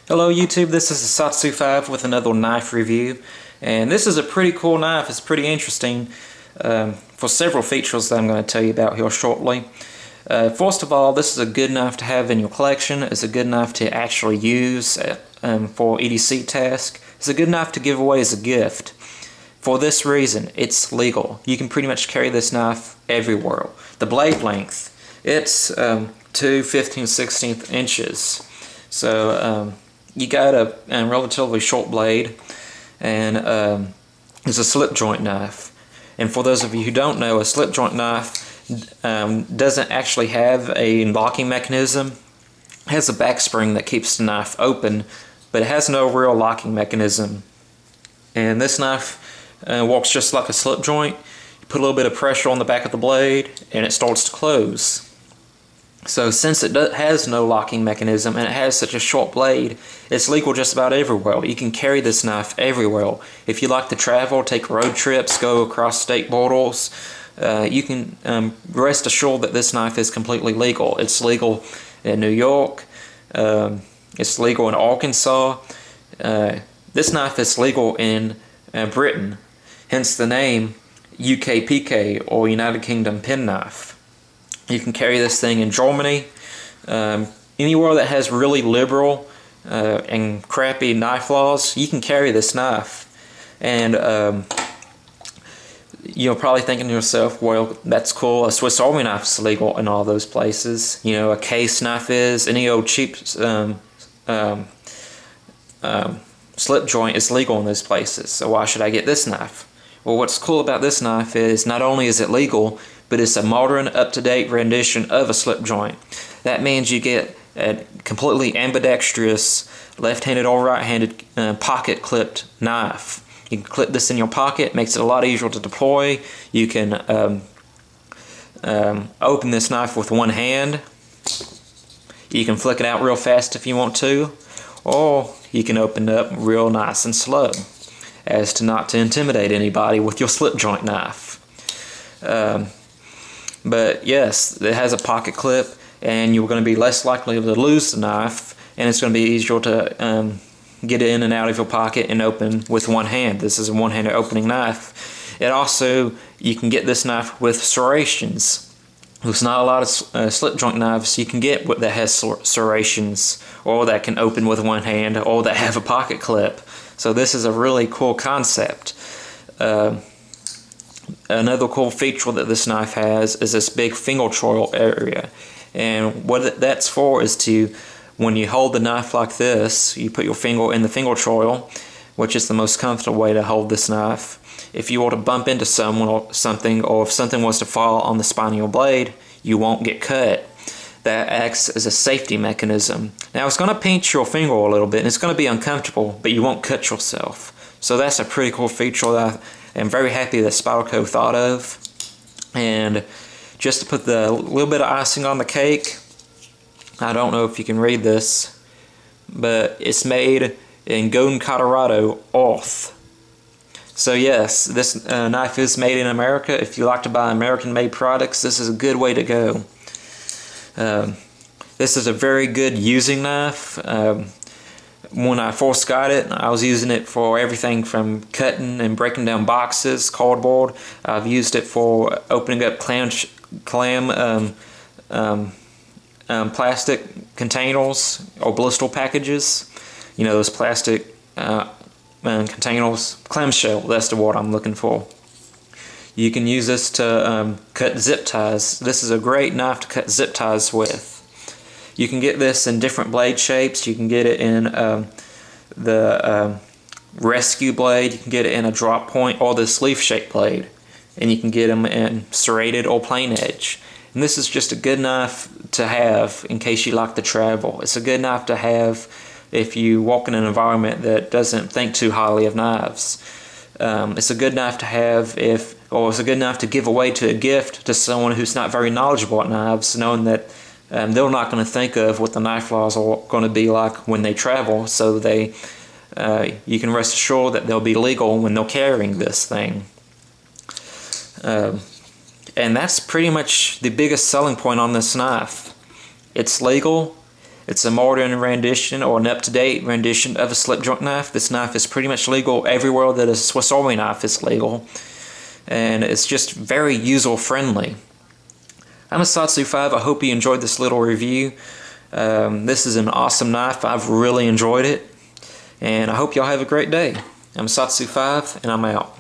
Hello YouTube, this is Satsu 5 with another knife review, and this is a pretty cool knife. It's pretty interesting for several features that I'm going to tell you about here shortly. First of all, this is a good knife to have in your collection. It's a good knife to actually use for EDC tasks. It's a good knife to give away as a gift. For this reason, it's legal. You can pretty much carry this knife everywhere. The blade length, it's 2 15/16 inches. So you got a relatively short blade, and it's a slip joint knife. And for those of you who don't know, a slip joint knife doesn't actually have a locking mechanism. It has a back spring that keeps the knife open, but it has no real locking mechanism. And this knife works just like a slip joint. You put a little bit of pressure on the back of the blade and it starts to close. So since it has no locking mechanism and it has such a short blade, it's legal just about everywhere. You can carry this knife everywhere. If you like to travel, take road trips, go across state borders, you can rest assured that this knife is completely legal. It's legal in New York, it's legal in Arkansas. This knife is legal in Britain, hence the name U.K P.K or United Kingdom penknife. You can carry this thing in Germany, anywhere that has really liberal and crappy knife laws. You can carry this knife, and you're probably thinking to yourself, well, that's cool, a Swiss Army knife is legal in all those places. You know, a case knife is, any old cheap slip joint is legal in those places, so why should I get this knife? Well, what's cool about this knife is not only is it legal, but it's a modern, up-to-date rendition of a slip joint. That means you get a completely ambidextrous, left-handed or right-handed pocket-clipped knife. You can clip this in your pocket, makes it a lot easier to deploy. You can open this knife with one hand. You can flick it out real fast if you want to, or you can open it up real nice and slow, as to not to intimidate anybody with your slip joint knife. But yes, it has a pocket clip, and you're going to be less likely to lose the knife, and it's going to be easier to get it in and out of your pocket and open with one hand. This is a one-handed opening knife. It also, you can get this knife with serrations. There's not a lot of slip joint knives you can get that has serrations, or that can open with one hand, or that have a pocket clip. So this is a really cool concept. Another cool feature that this knife has is this big finger choil area, and what that's for is to, when you hold the knife like this, you put your finger in the finger choil, which is the most comfortable way to hold this knife. If you were to bump into someone or something, or if something was to fall on the spine of your blade, you won't get cut. That acts as a safety mechanism. Now it's going to pinch your finger a little bit and it's going to be uncomfortable, but you won't cut yourself. So that's a pretty cool feature that I'm very happy that Spyderco thought of. And just to put the little bit of icing on the cake, I don't know if you can read this, but it's made in Golden, Colorado, Earth. So yes, this knife is made in America. If you like to buy American-made products, this is a good way to go. This is a very good using knife. When I first got it, I was using it for everything from cutting and breaking down boxes, cardboard. I've used it for opening up plastic containers or blister packages. You know, those plastic containers, clamshell, that's the word I'm looking for. You can use this to cut zip ties. This is a great knife to cut zip ties with. You can get this in different blade shapes. You can get it in the rescue blade. You can get it in a drop point or the sleeve shaped blade. And you can get them in serrated or plain edge. And this is just a good knife to have in case you like to travel. It's a good knife to have if you walk in an environment that doesn't think too highly of knives. It's a good knife to have it's a good knife to give away to a gift to someone who's not very knowledgeable at knives, knowing that they're not going to think of what the knife laws are going to be like when they travel, so you can rest assured that they'll be legal when they're carrying this thing. And that's pretty much the biggest selling point on this knife. It's legal, It's a modern rendition or an up-to-date rendition of a slip joint knife. This knife is pretty much legal everywhere that a Swiss Army knife is legal, and it's just very user-friendly. I'm a Satsu 5. I hope you enjoyed this little review. This is an awesome knife. I've really enjoyed it, and I hope y'all have a great day. I'm a Satsu 5, and I'm out.